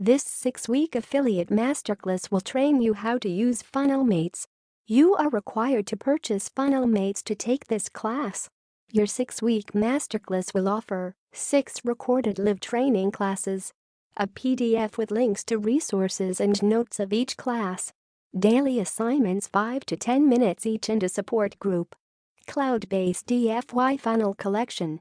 This 6-week affiliate masterclass will train you how to use FunnelMates. You are required to purchase FunnelMates to take this class. Your 6-week masterclass will offer 6 recorded live training classes, a PDF with links to resources and notes of each class, daily assignments 5 to 10 minutes each, and a support group. Cloud-based DFY funnel collection.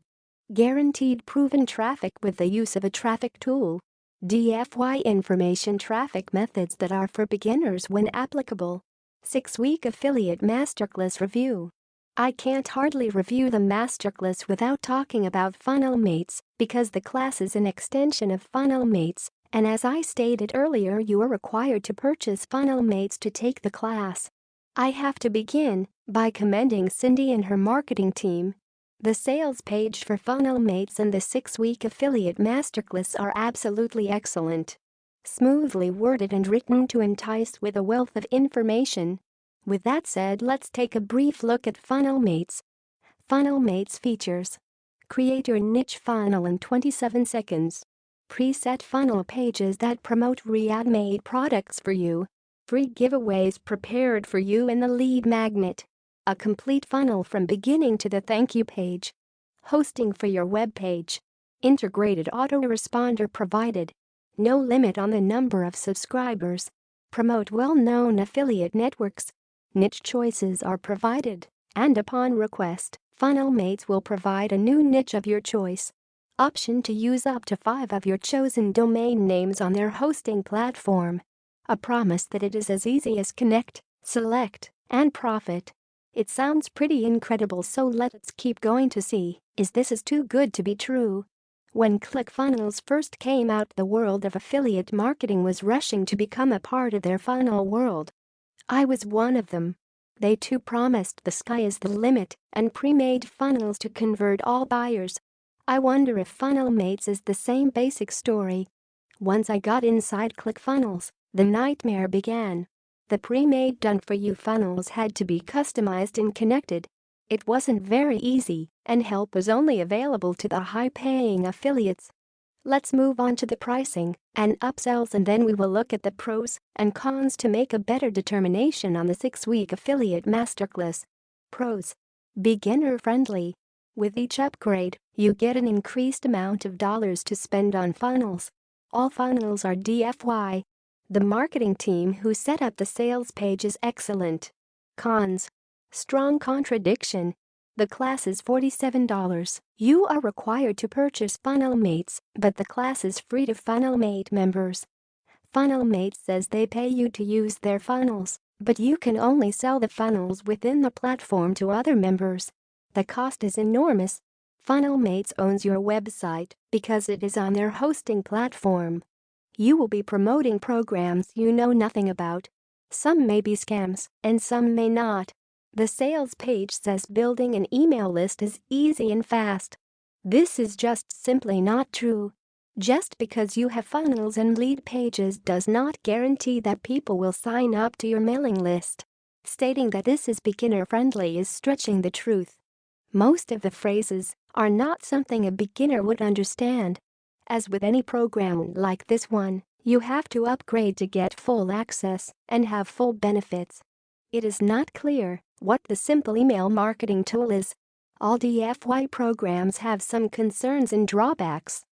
Guaranteed proven traffic with the use of a traffic tool. DFY information traffic methods that are for beginners when applicable. 6-week affiliate masterclass review. I can't hardly review the masterclass without talking about FunnelMates because the class is an extension of FunnelMates, and as I stated earlier, you are required to purchase FunnelMates to take the class. I have to begin by commending Cindy and her marketing team. The sales page for FunnelMates and the 6-week affiliate masterclass are absolutely excellent. Smoothly worded and written to entice with a wealth of information. With that said, let's take a brief look at FunnelMates. FunnelMates Features. Create your niche funnel in 27 seconds. Preset funnel pages that promote readymade products for you. Free giveaways prepared for you in the lead magnet. A complete funnel from beginning to the thank you page. Hosting for your web page. Integrated autoresponder provided. No limit on the number of subscribers. Promote well-known affiliate networks. Niche choices are provided, and upon request, FunnelMates will provide a new niche of your choice. Option to use up to 5 of your chosen domain names on their hosting platform. A promise that it is as easy as connect, select, and profit. It sounds pretty incredible, so let's keep going to see, is this is too good to be true? When ClickFunnels first came out, the world of affiliate marketing was rushing to become a part of their funnel world. I was one of them. They too promised the sky is the limit and pre-made funnels to convert all buyers. I wonder if FunnelMates is the same basic story. Once I got inside ClickFunnels, the nightmare began. The pre-made done-for-you funnels had to be customized and connected. It wasn't very easy, and help was only available to the high-paying affiliates. Let's move on to the pricing and upsells, and then we will look at the pros and cons to make a better determination on the 6-week affiliate masterclass. Pros. Beginner-friendly. With each upgrade, you get an increased amount of dollars to spend on funnels. All funnels are DFY. The marketing team who set up the sales page is excellent. Cons. Strong contradiction. The class is $47. You are required to purchase FunnelMates, but the class is free to FunnelMate members. FunnelMates says they pay you to use their funnels, but you can only sell the funnels within the platform to other members. The cost is enormous. FunnelMates owns your website because it is on their hosting platform. You will be promoting programs you know nothing about. Some may be scams, and some may not. The sales page says building an email list is easy and fast. This is just simply not true. Just because you have funnels and lead pages does not guarantee that people will sign up to your mailing list. Stating that this is beginner-friendly is stretching the truth. Most of the phrases are not something a beginner would understand. As with any program like this one, you have to upgrade to get full access and have full benefits. It is not clear what the simple email marketing tool is. All DFY programs have some concerns and drawbacks.